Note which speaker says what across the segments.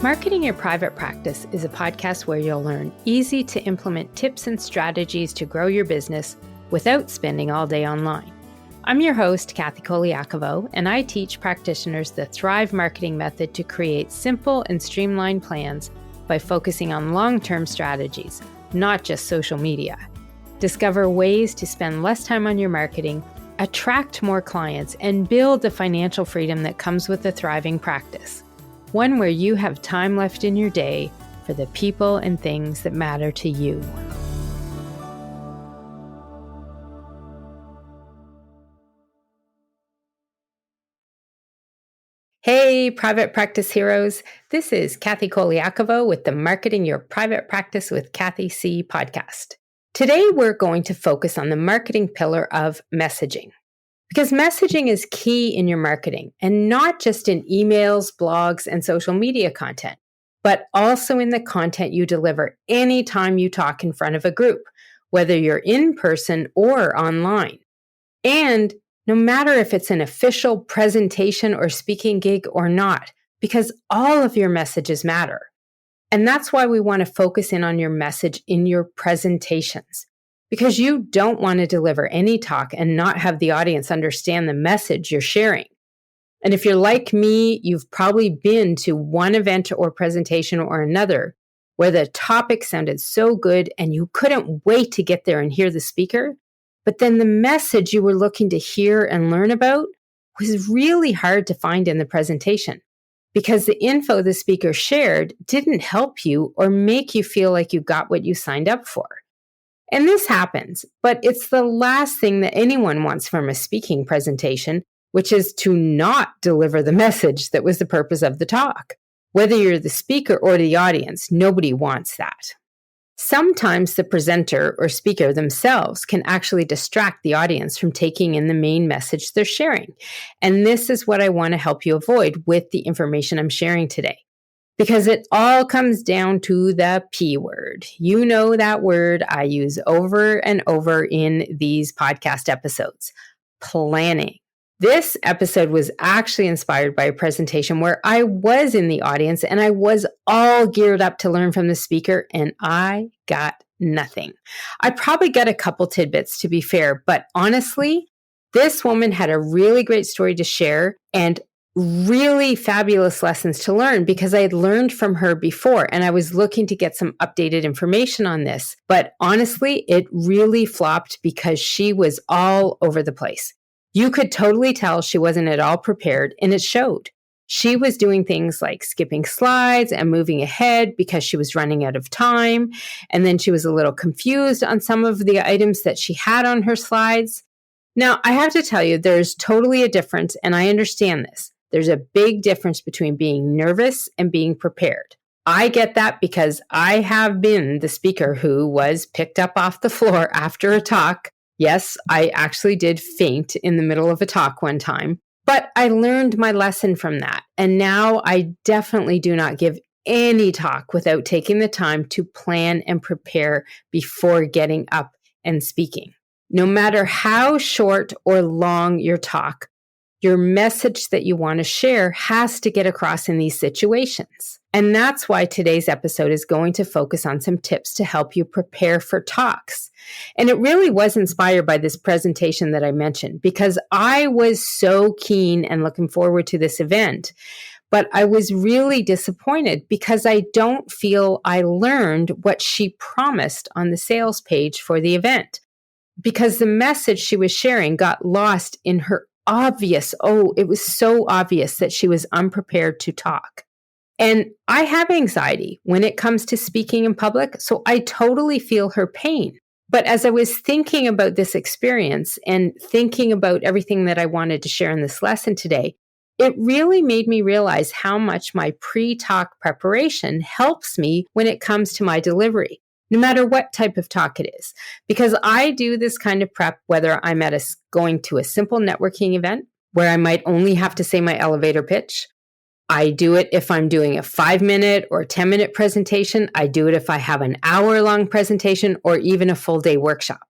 Speaker 1: Marketing Your Private Practice is a podcast where you'll learn easy to implement tips and strategies to grow your business without spending all day online. I'm your host, Kathy Colaiacovo, and I teach practitioners the Thrive marketing method to create simple and streamlined plans by focusing on long-term strategies, not just social media. Discover ways to spend less time on your marketing, attract more clients, and build the financial freedom that comes with a thriving practice. One where you have time left in your day for the people and things that matter to you. Hey, private practice heroes. This is Kathy Colaiacovo with the Marketing Your Private Practice with Kathy C podcast. Today, we're going to focus on the marketing pillar of messaging. Because messaging is key in your marketing, and not just in emails, blogs, and social media content, but also in the content you deliver anytime you talk in front of a group, whether you're in person or online. And no matter if it's an official presentation or speaking gig or not, because all of your messages matter. And that's why we want to focus in on your message in your presentations. Because you don't want to deliver any talk and not have the audience understand the message you're sharing. And if you're like me, you've probably been to one event or presentation or another where the topic sounded so good and you couldn't wait to get there and hear the speaker. But then the message you were looking to hear and learn about was really hard to find in the presentation because the info the speaker shared didn't help you or make you feel like you got what you signed up for. And this happens, but it's the last thing that anyone wants from a speaking presentation, which is to not deliver the message that was the purpose of the talk. Whether you're the speaker or the audience, nobody wants that. Sometimes the presenter or speaker themselves can actually distract the audience from taking in the main message they're sharing. And this is what I want to help you avoid with the information I'm sharing today. Because it all comes down to the P word. You know that word I use over and over in these podcast episodes, planning. This episode was actually inspired by a presentation where I was in the audience and I was all geared up to learn from the speaker and I got nothing. I probably got a couple tidbits to be fair, but honestly, this woman had a really great story to share and really fabulous lessons to learn because I had learned from her before and I was looking to get some updated information on this. But honestly, it really flopped because she was all over the place. You could totally tell she wasn't at all prepared and it showed. She was doing things like skipping slides and moving ahead because she was running out of time. And then she was a little confused on some of the items that she had on her slides. Now, I have to tell you, there's totally a difference, and I understand this. There's a big difference between being nervous and being prepared. I get that because I have been the speaker who was picked up off the floor after a talk. Yes, I actually did faint in the middle of a talk one time, but I learned my lesson from that. And now I definitely do not give any talk without taking the time to plan and prepare before getting up and speaking. No matter how short or long your talk, your message that you want to share has to get across in these situations. And that's why today's episode is going to focus on some tips to help you prepare for talks. And it really was inspired by this presentation that I mentioned because I was so keen and looking forward to this event. But I was really disappointed because I don't feel I learned what she promised on the sales page for the event. Because the message she was sharing got lost in her it was so obvious that she was unprepared to talk. And I have anxiety when it comes to speaking in public, so I totally feel her pain. But as I was thinking about this experience and thinking about everything that I wanted to share in this lesson today, it really made me realize how much my pre-talk preparation helps me when it comes to my delivery, no matter what type of talk it is. Because I do this kind of prep whether I'm going to a simple networking event where I might only have to say my elevator pitch. I do it if I'm doing a 5-minute or 10-minute presentation. I do it if I have an hour-long presentation or even a full-day workshop.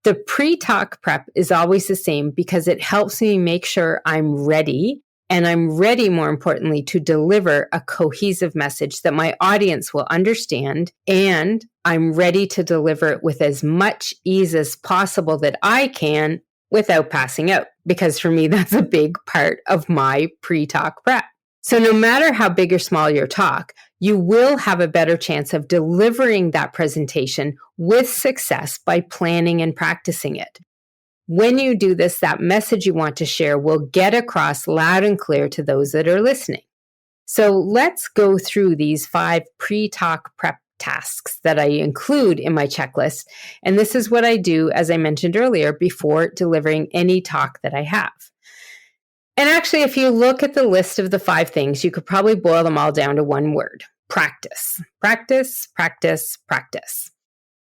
Speaker 1: The pre-talk prep is always the same because it helps me make sure I'm ready And I'm ready, more importantly, to deliver a cohesive message that my audience will understand. And I'm ready to deliver it with as much ease as possible that I can without passing out. Because for me, that's a big part of my pre-talk prep. So no matter how big or small your talk, you will have a better chance of delivering that presentation with success by planning and practicing it. When you do this, that message you want to share will get across loud and clear to those that are listening. So let's go through these 5 pre-talk prep tasks that I include in my checklist. And this is what I do, as I mentioned earlier, before delivering any talk that I have. And actually, if you look at the list of the 5 things, you could probably boil them all down to one word: practice. Practice, practice, practice.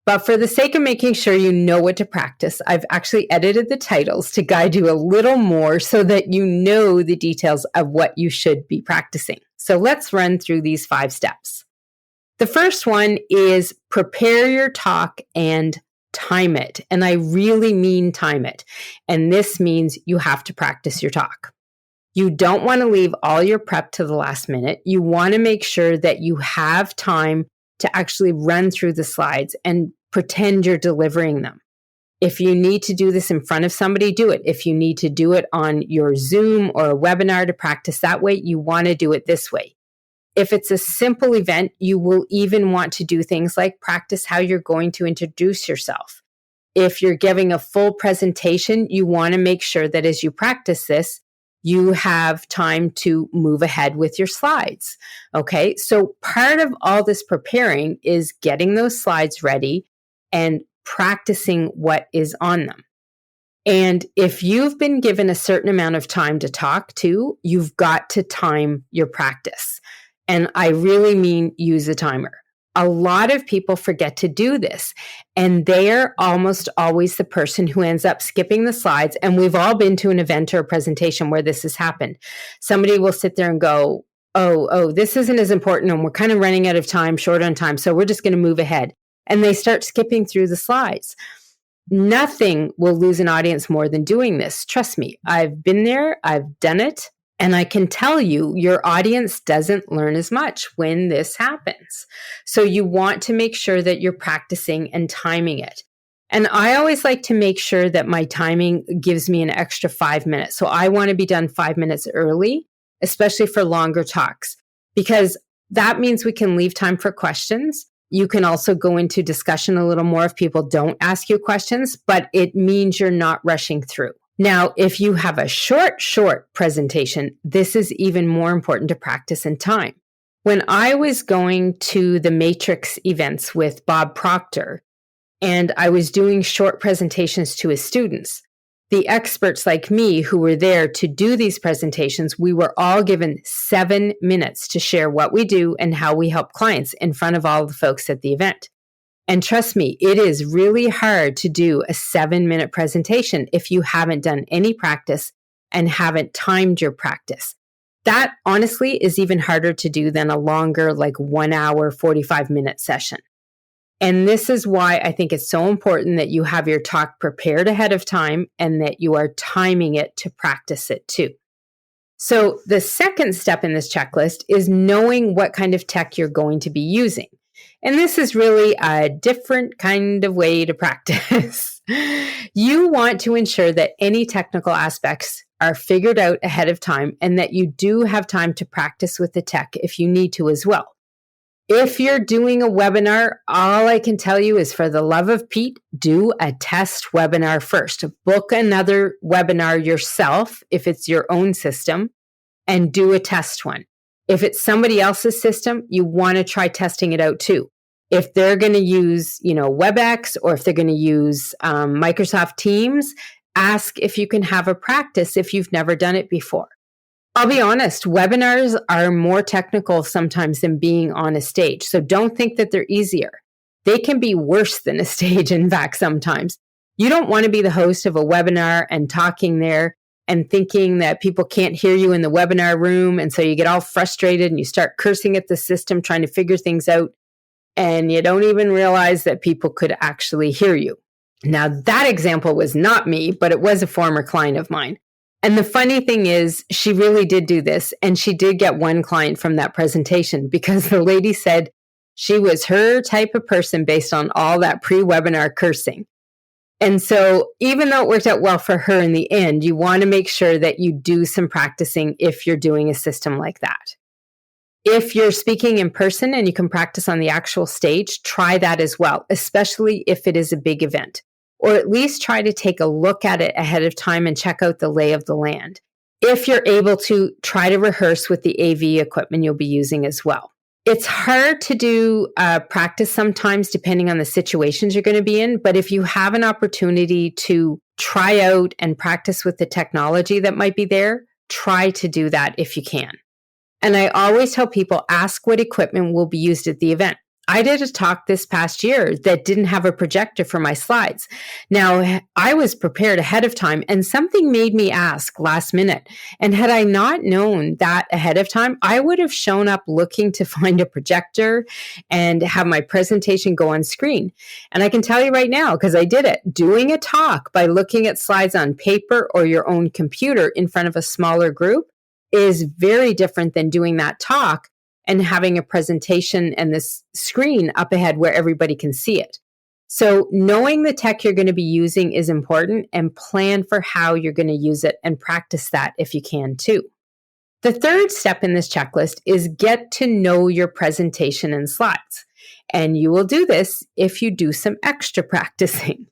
Speaker 1: But for the sake of making sure you know what to practice, I've actually edited the titles to guide you a little more so that you know the details of what you should be practicing. So let's run through these 5 steps. The first one is prepare your talk and time it. And I really mean time it. And this means you have to practice your talk. You don't want to leave all your prep to the last minute. You want to make sure that you have time to actually run through the slides and pretend you're delivering them. If you need to do this in front of somebody, do it. If you need to do it on your Zoom or a webinar to practice that way, you want to do it this way. If it's a simple event, you will even want to do things like practice how you're going to introduce yourself. If you're giving a full presentation, you want to make sure that as you practice this, you have time to move ahead with your slides. Okay, so part of all this preparing is getting those slides ready and practicing what is on them. And if you've been given a certain amount of time to talk to, you've got to time your practice. And I really mean use a timer. A lot of people forget to do this, and they're almost always the person who ends up skipping the slides. And we've all been to an event or a presentation where this has happened. Somebody will sit there and go, oh, this isn't as important, and we're kind of running out of time, short on time, so we're just going to move ahead. And they start skipping through the slides. Nothing will lose an audience more than doing this. Trust me, I've been there, I've done it. And I can tell you, your audience doesn't learn as much when this happens. So you want to make sure that you're practicing and timing it. And I always like to make sure that my timing gives me an extra 5 minutes. So I want to be done 5 minutes early, especially for longer talks, because that means we can leave time for questions. You can also go into discussion a little more if people don't ask you questions, but it means you're not rushing through. Now, if you have a short presentation, this is even more important to practice in time. When I was going to the Matrix events with Bob Proctor, and I was doing short presentations to his students, the experts like me who were there to do these presentations, we were all given 7 minutes to share what we do and how we help clients in front of all the folks at the event. And trust me, it is really hard to do a 7-minute presentation if you haven't done any practice and haven't timed your practice. That honestly is even harder to do than a longer, like 1 hour, 45-minute session. And this is why I think it's so important that you have your talk prepared ahead of time and that you are timing it to practice it too. So the second step in this checklist is knowing what kind of tech you're going to be using. And this is really a different kind of way to practice. You want to ensure that any technical aspects are figured out ahead of time and that you do have time to practice with the tech if you need to as well. If you're doing a webinar, all I can tell you is, for the love of Pete, do a test webinar first. Book another webinar yourself if it's your own system and do a test one. If it's somebody else's system, you want to try testing it out too. If they're going to use, WebEx, or if they're going to use Microsoft Teams, ask if you can have a practice if you've never done it before. I'll be honest, webinars are more technical sometimes than being on a stage. So don't think that they're easier. They can be worse than a stage, in fact, sometimes. You don't want to be the host of a webinar and talking there and thinking that people can't hear you in the webinar room. And so you get all frustrated and you start cursing at the system, trying to figure things out. And you don't even realize that people could actually hear you. Now, that example was not me, but it was a former client of mine. And the funny thing is, she really did do this, and she did get one client from that presentation because the lady said she was her type of person based on all that pre-webinar cursing. And so even though it worked out well for her in the end, you want to make sure that you do some practicing if you're doing a system like that. If you're speaking in person and you can practice on the actual stage, try that as well, especially if it is a big event, or at least try to take a look at it ahead of time and check out the lay of the land. If you're able to, try to rehearse with the AV equipment you'll be using as well. It's hard to do practice sometimes depending on the situations you're going to be in, but if you have an opportunity to try out and practice with the technology that might be there, try to do that if you can. And I always tell people, ask what equipment will be used at the event. I did a talk this past year that didn't have a projector for my slides. Now, I was prepared ahead of time and something made me ask last minute. And had I not known that ahead of time, I would have shown up looking to find a projector and have my presentation go on screen. And I can tell you right now, because I did it, doing a talk by looking at slides on paper or your own computer in front of a smaller group is very different than doing that talk and having a presentation and this screen up ahead where everybody can see it. So knowing the tech you're going to be using is important, and plan for how you're going to use it and practice that if you can too. The third step in this checklist is get to know your presentation and slides. And you will do this if you do some extra practicing.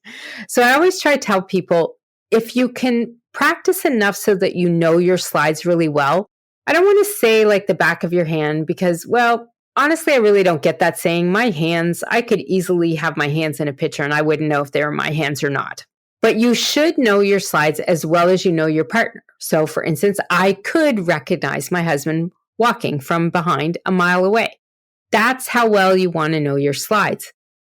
Speaker 1: So I always try to tell people, if you can practice enough so that you know your slides really well, I don't want to say like the back of your hand because, well, honestly, I really don't get that saying. My hands, I could easily have my hands in a picture and I wouldn't know if they were my hands or not. But you should know your slides as well as you know your partner. So for instance, I could recognize my husband walking from behind a mile away. That's how well you want to know your slides.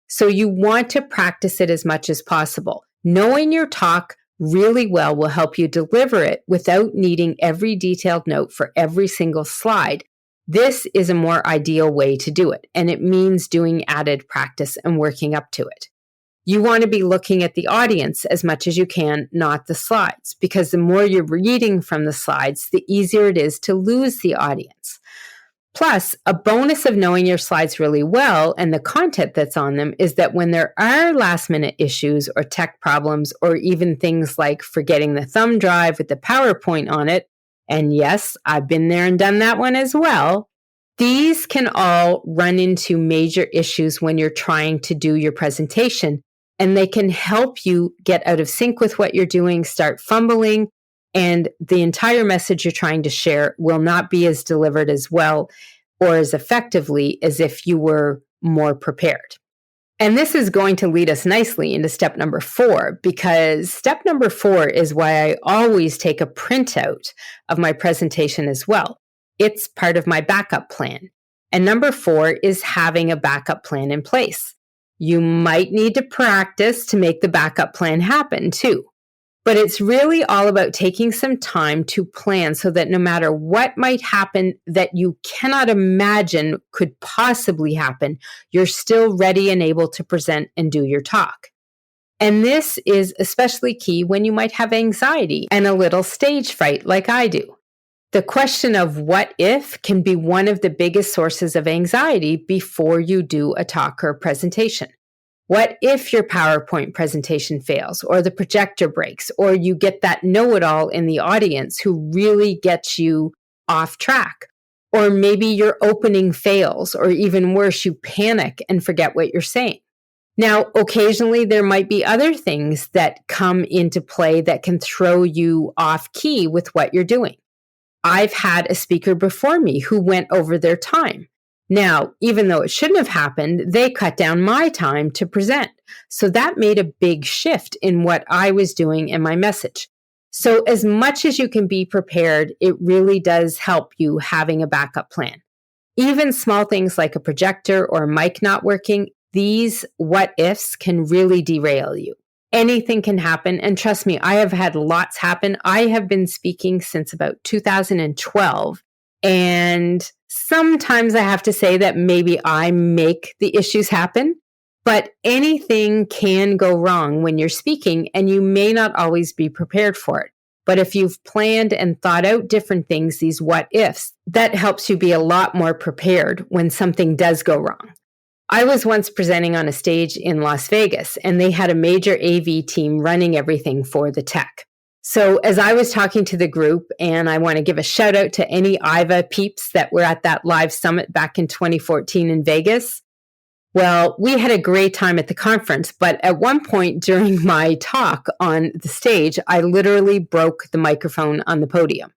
Speaker 1: So you want to practice it as much as possible. Knowing your talk really well will help you deliver it without needing every detailed note for every single slide. This is a more ideal way to do it, and it means doing added practice and working up to it. You want to be looking at the audience as much as you can, not the slides, because the more you're reading from the slides, the easier it is to lose the audience. Plus, a bonus of knowing your slides really well and the content that's on them is that when there are last-minute issues or tech problems, or even things like forgetting the thumb drive with the PowerPoint on it, and yes, I've been there and done that one as well, these can all run into major issues when you're trying to do your presentation, and they can help you get out of sync with what you're doing, start fumbling, and the entire message you're trying to share will not be as delivered as well or as effectively as if you were more prepared. And this is going to lead us nicely into step number 4, because step number 4 is why I always take a printout of my presentation as well. It's part of my backup plan. And number 4 is having a backup plan in place. You might need to practice to make the backup plan happen too. But it's really all about taking some time to plan so that no matter what might happen that you cannot imagine could possibly happen, you're still ready and able to present and do your talk. And this is especially key when you might have anxiety and a little stage fright like I do. The question of what if can be one of the biggest sources of anxiety before you do a talk or a presentation. What if your PowerPoint presentation fails, or the projector breaks, or you get that know-it-all in the audience who really gets you off track? Or maybe your opening fails, or even worse, you panic and forget what you're saying. Now, occasionally there might be other things that come into play that can throw you off key with what you're doing. I've had a speaker before me who went over their time. Now, even though it shouldn't have happened, they cut down my time to present. So that made a big shift in what I was doing in my message. So as much as you can be prepared, it really does help you having a backup plan. Even small things like a projector or a mic not working, these what ifs can really derail you. Anything can happen. And trust me, I have had lots happen. I have been speaking since about 2012. And sometimes I have to say that maybe I make the issues happen, but anything can go wrong when you're speaking and you may not always be prepared for it. But if you've planned and thought out different things, these what ifs, that helps you be a lot more prepared when something does go wrong. I was once presenting on a stage in Las Vegas, and they had a major AV team running everything for the tech. So as I was talking to the group, and I want to give a shout out to any IVA peeps that were at that live summit back in 2014 in Vegas. Well, we had a great time at the conference, but at one point during my talk on the stage, I literally broke the microphone on the podium.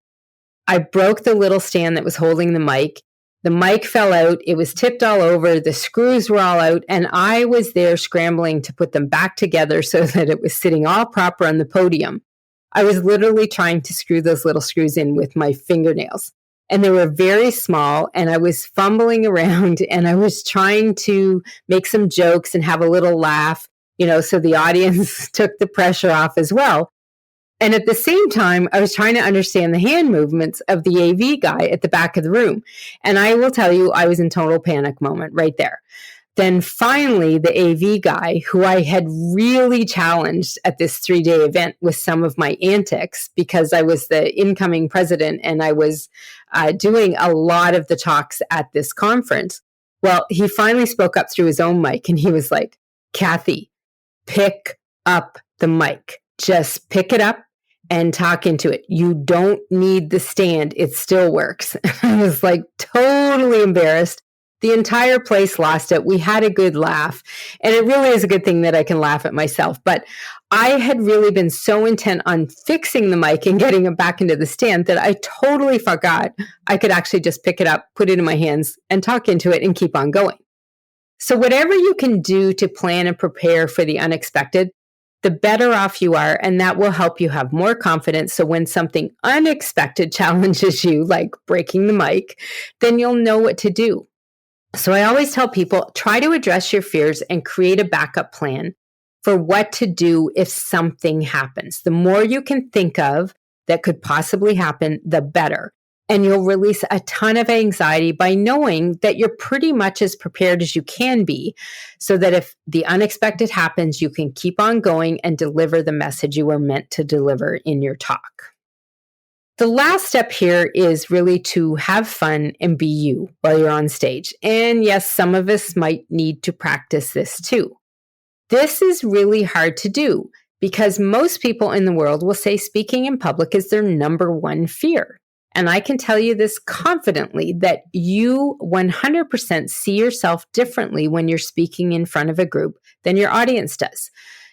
Speaker 1: I broke the little stand that was holding the mic. The mic fell out. It was tipped all over. The screws were all out. And I was there scrambling to put them back together so that it was sitting all proper on the podium. I was literally trying to screw those little screws in with my fingernails. And they were very small, and I was fumbling around, and I was trying to make some jokes and have a little laugh, so the audience took the pressure off as well. And at the same time, I was trying to understand the hand movements of the AV guy at the back of the room. And I will tell you, I was in total panic moment right there. Then finally, the AV guy, who I had really challenged at this 3-day event with some of my antics, because I was the incoming president and I was doing a lot of the talks at this conference. Well, he finally spoke up through his own mic, and he was like, "Kathy, pick up the mic. Just pick it up and talk into it. You don't need the stand. It still works." I was like totally embarrassed. The entire place lost it. We had a good laugh. And it really is a good thing that I can laugh at myself. But I had really been so intent on fixing the mic and getting it back into the stand that I totally forgot I could actually just pick it up, put it in my hands, and talk into it and keep on going. So whatever you can do to plan and prepare for the unexpected, the better off you are, and that will help you have more confidence. So when something unexpected challenges you, like breaking the mic, then you'll know what to do. So I always tell people, try to address your fears and create a backup plan for what to do if something happens. The more you can think of that could possibly happen, the better. And you'll release a ton of anxiety by knowing that you're pretty much as prepared as you can be, so that if the unexpected happens, you can keep on going and deliver the message you were meant to deliver in your talk. The last step here is really to have fun and be you while you're on stage. And yes, some of us might need to practice this too. This is really hard to do because most people in the world will say speaking in public is their number one fear. And I can tell you this confidently that you 100% see yourself differently when you're speaking in front of a group than your audience does.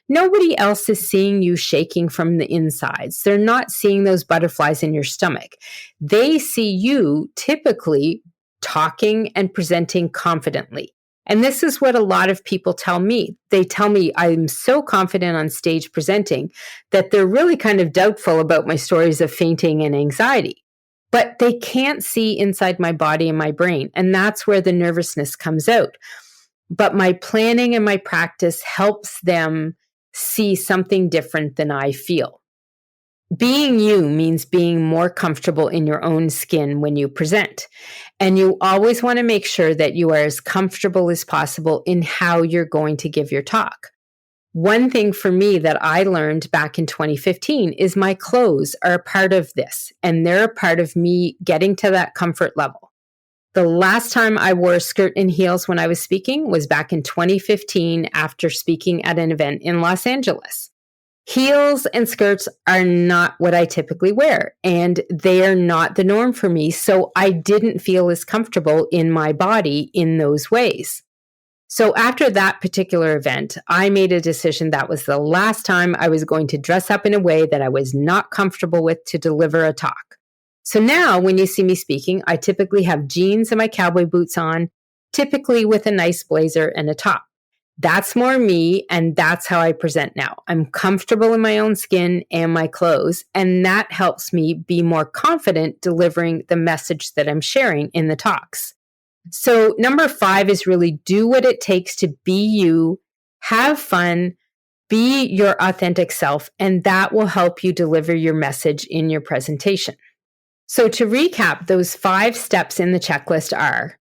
Speaker 1: Nobody else is seeing you shaking from the insides. They're not seeing those butterflies in your stomach. They see you typically talking and presenting confidently. And this is what a lot of people tell me. They tell me I'm so confident on stage presenting that they're really kind of doubtful about my stories of fainting and anxiety. But they can't see inside my body and my brain. And that's where the nervousness comes out. But my planning and my practice helps them see something different than I feel. Being you means being more comfortable in your own skin when you present. And you always want to make sure that you are as comfortable as possible in how you're going to give your talk. One thing for me that I learned back in 2015 is my clothes are a part of this, and they're a part of me getting to that comfort level. The last time I wore a skirt and heels when I was speaking was back in 2015 after speaking at an event in Los Angeles. Heels and skirts are not what I typically wear, and they are not the norm for me, so I didn't feel as comfortable in my body in those ways. So after that particular event, I made a decision that was the last time I was going to dress up in a way that I was not comfortable with to deliver a talk. So now when you see me speaking, I typically have jeans and my cowboy boots on, typically with a nice blazer and a top. That's more me, and that's how I present now. I'm comfortable in my own skin and my clothes, and that helps me be more confident delivering the message that I'm sharing in the talks. So number 5 is really do what it takes to be you, have fun, be your authentic self, and that will help you deliver your message in your presentation. So to recap, those 5 steps in the checklist are: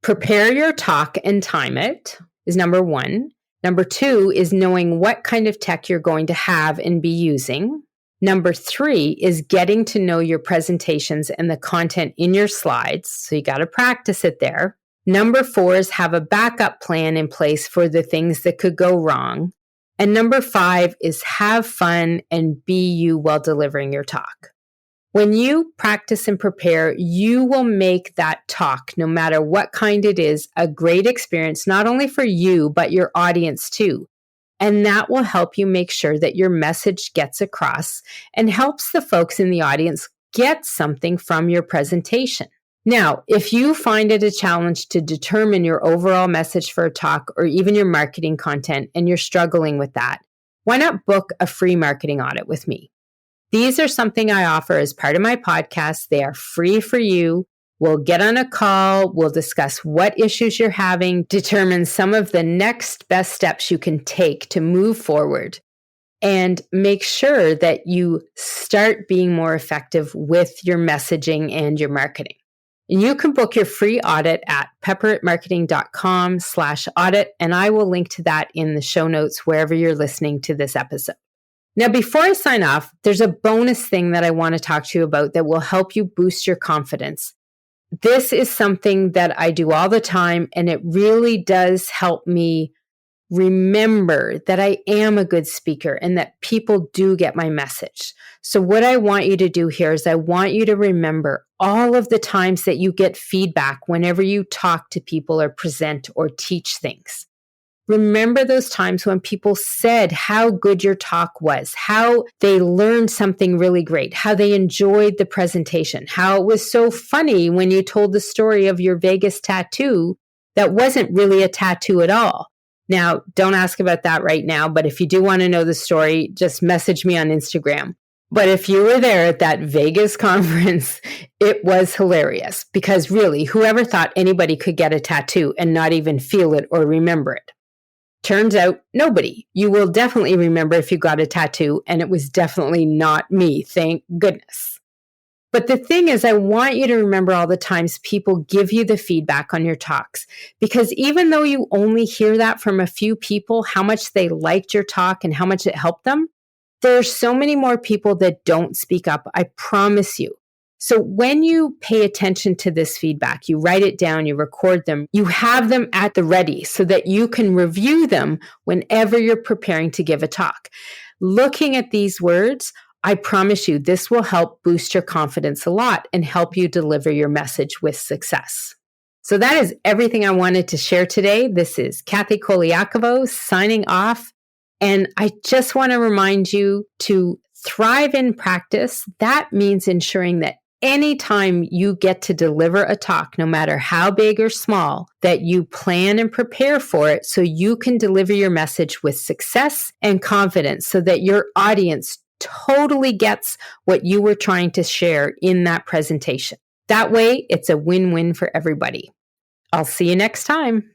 Speaker 1: prepare your talk and time it is number 1. Number 2 is knowing what kind of tech you're going to have and be using. Number 3 is getting to know your presentations and the content in your slides. So you got to practice it there. Number 4 is have a backup plan in place for the things that could go wrong. And number 5 is have fun and be you while delivering your talk. When you practice and prepare, you will make that talk, no matter what kind it is, a great experience, not only for you, but your audience too. And that will help you make sure that your message gets across and helps the folks in the audience get something from your presentation. Now, if you find it a challenge to determine your overall message for a talk or even your marketing content and you're struggling with that, why not book a free marketing audit with me? These are something I offer as part of my podcast. They are free for you. We'll get on a call. We'll discuss what issues you're having, determine some of the next best steps you can take to move forward, and make sure that you start being more effective with your messaging and your marketing. And you can book your free audit at pepperitmarketing.com/audit, and I will link to that in the show notes wherever you're listening to this episode. Now, before I sign off, there's a bonus thing that I want to talk to you about that will help you boost your confidence. This is something that I do all the time, and it really does help me remember that I am a good speaker and that people do get my message. So what I want you to do here is I want you to remember all of the times that you get feedback whenever you talk to people or present or teach things. Remember those times when people said how good your talk was, how they learned something really great, how they enjoyed the presentation, how it was so funny when you told the story of your Vegas tattoo that wasn't really a tattoo at all. Now, don't ask about that right now, but if you do want to know the story, just message me on Instagram. But if you were there at that Vegas conference, it was hilarious because really, whoever thought anybody could get a tattoo and not even feel it or remember it? Turns out nobody. You will definitely remember if you got a tattoo, and it was definitely not me, thank goodness. But the thing is, I want you to remember all the times people give you the feedback on your talks, because even though you only hear that from a few people, how much they liked your talk and how much it helped them, there are so many more people that don't speak up, I promise you. So when you pay attention to this feedback, you write it down, you record them, you have them at the ready so that you can review them whenever you're preparing to give a talk. Looking at these words, I promise you, this will help boost your confidence a lot and help you deliver your message with success. So that is everything I wanted to share today. This is Kathy Colaiacovo signing off. And I just want to remind you to thrive in practice. That means ensuring that anytime you get to deliver a talk, no matter how big or small, that you plan and prepare for it so you can deliver your message with success and confidence so that your audience totally gets what you were trying to share in that presentation. That way, it's a win-win for everybody. I'll see you next time.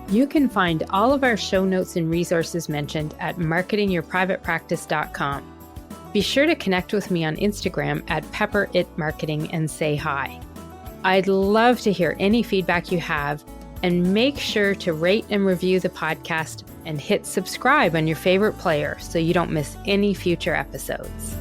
Speaker 1: You can find all of our show notes and resources mentioned at marketingyourprivatepractice.com. Be sure to connect with me on Instagram at pepperitmarketing and say hi. I'd love to hear any feedback you have, and make sure to rate and review the podcast and hit subscribe on your favorite player so you don't miss any future episodes.